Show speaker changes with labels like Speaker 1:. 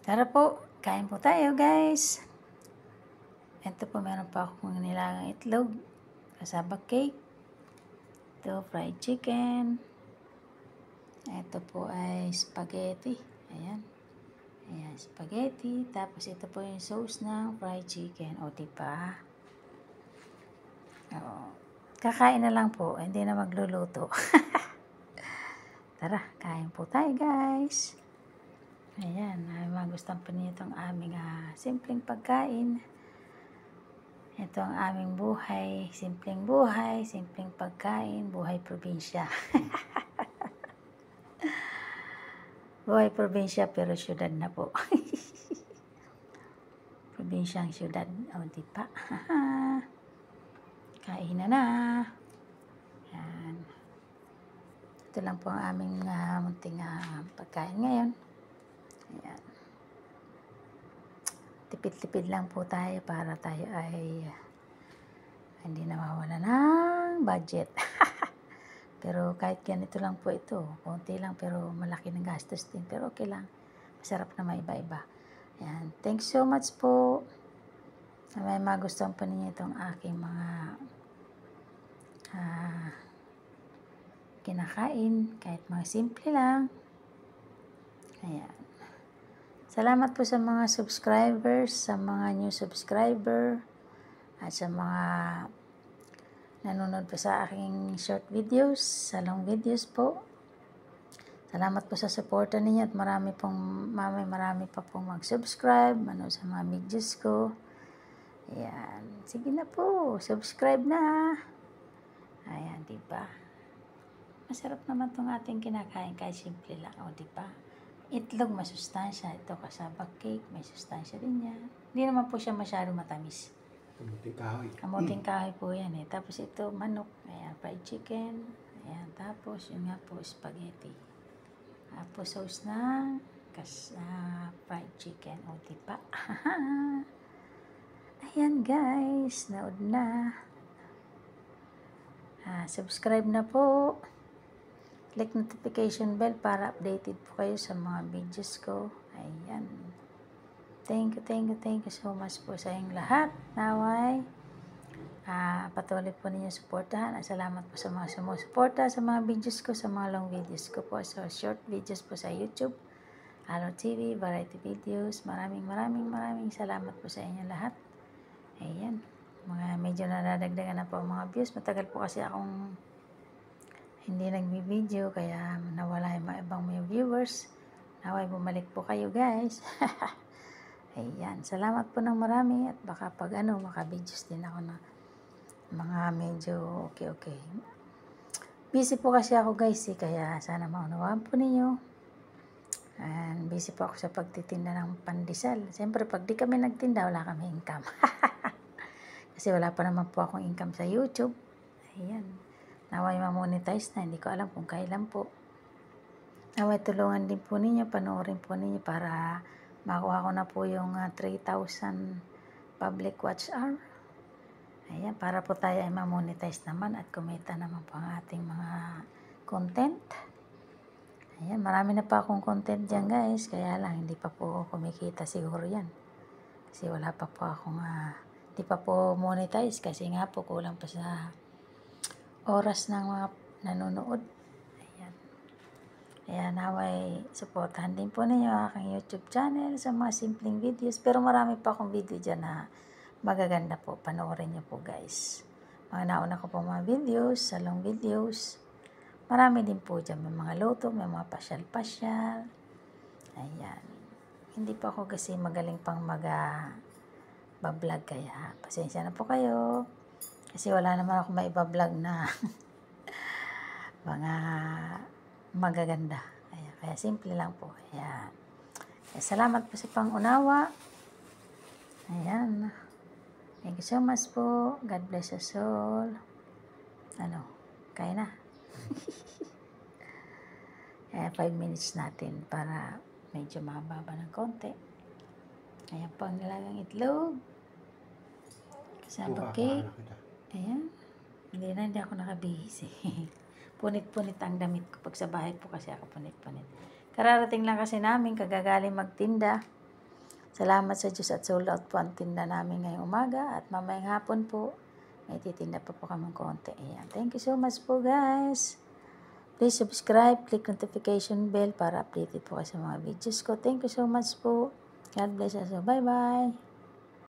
Speaker 1: Tara po, kain po tayo guys. Ito po, meron pa akong nilagang itlog, kasaba cake. Ito, fried chicken. Ito po ay spaghetti. Ayan. Ayan, spaghetti. Tapos ito po yung sauce ng fried chicken. O, diba? Oo. Kakain na lang po, hindi na magluluto. Tara, kain po tayo guys. Ayan, magustuhan po niyo itong aming simpleng pagkain. Ito ang aming buhay, simpleng pagkain, buhay probinsya. Buhay probinsya pero syudad na po. Probinsyang syudad, o diba? Kain na. Yan. Ito lang po ang aming munting pagkain ngayon. Ayan. Tipid-tipid lang po tayo para tayo ay hindi na mawala ng budget. Pero kahit ganito lang po ito, konti lang pero malaki ng gastos din. Pero okay lang, masarap na may iba-iba. Ayan. Thanks so much po. May magustuhan po ninyo itong aking mga kinakain, kahit mga simple lang. Ayan. Salamat po sa mga subscribers, sa mga new subscriber, at sa mga nanonood po sa aking short videos, sa long videos po. Salamat po sa suporta ninyo at marami pa pong mag-subscribe, manood sa mga videos ko. Ayan. Sige na po, subscribe na. Ayan, diba? Masarap naman itong ating kinakain kahit simple lang, o diba? Itlog, masustansya. Ito, kasaba cake, may sustansya din yan. Hindi naman po siya masyado matamis.
Speaker 2: Kamuting kahoy.
Speaker 1: Kamuting kahoy po yan eh. Tapos ito, manok. Ayan, fried chicken. Ayan, tapos yun nga po, spaghetti. Tapos sauce ng fried chicken. O, diba? Ayan guys, naod na. Subscribe na po. Click notification bell para updated po kayo sa mga videos ko. Ayan. Thank you so much po sa inyong lahat. Naway, patuloy po ninyo suportahan. Salamat po sa mga sumusuporta sa mga videos ko, sa mga long videos ko po. So, short videos po sa YouTube, Halo TV, variety videos. Maraming salamat po sa inyo lahat. Ayan. Medyo nadadagdagan na po ang mga views. Matagal po kasi akong hindi nagbi-video, kaya nawala yung mga ibang mga viewers. Naway bumalik po kayo guys. Ayan, salamat po ng marami at baka pag maka-videos din ako na mga medyo okay. Busy po kasi ako guys kaya sana maunawaan po ninyo. And busy po ako sa pagtitinda ng pandesal. Siyempre pag di kami nagtinda, wala kami income. Kasi wala pa naman po akong income sa YouTube. Ayan. Naway ma-monetize na, hindi ko alam kung kailan po. Naway tulungan din po ninyo, panoorin po ninyo para makuha ko na po yung 3,000 public watch hour. Ayan, para po tayo ay ma-monetize naman at kumita naman po ang ating mga content. Ayan, marami na pa akong content dyan guys, kaya lang hindi pa po kumikita siguro yan. Kasi wala pa po akong, hindi pa po monetize kasi nga po kulang pa sa oras ng mga nanonood. Ayan. Kaya naway supportahan din po ninyo aking YouTube channel sa mga simpleng videos. Pero marami pa akong video dyan na magaganda po. Panoorin nyo po guys. Mga nauna ko po mga videos, sa long videos. Marami din po dyan. May mga luto, may mga pasyal-pasyal. Ayan. Hindi pa ako kasi magaling pang mag-vlog kaya pasensya na po kayo. Kasi wala naman ako maiba-vlog na mga magaganda. Ayan, kaya simple lang po. Ayan. Kaya salamat po sa pangunawa. Ayan. Thank you so much po. God bless us all. Kaya na. Kaya 5 minutes natin para medyo mababa ng konti. Ayan po ang nilagang itlog. Kasama cake. Ayan. Hindi ako nakabihis eh. Punit-punit ang damit ko. Pag sa bahay po kasi ako punit-punit. Kararating lang kasi namin, kagagaling magtinda. Salamat sa Diyos at sold out po ang tinda namin ngayong umaga at mamayang hapon po may titinda pa po kami konti. Ayan. Thank you so much po guys. Please subscribe, click notification bell para updated po kayo sa mga videos ko. Thank you so much po. God bless us. Bye bye.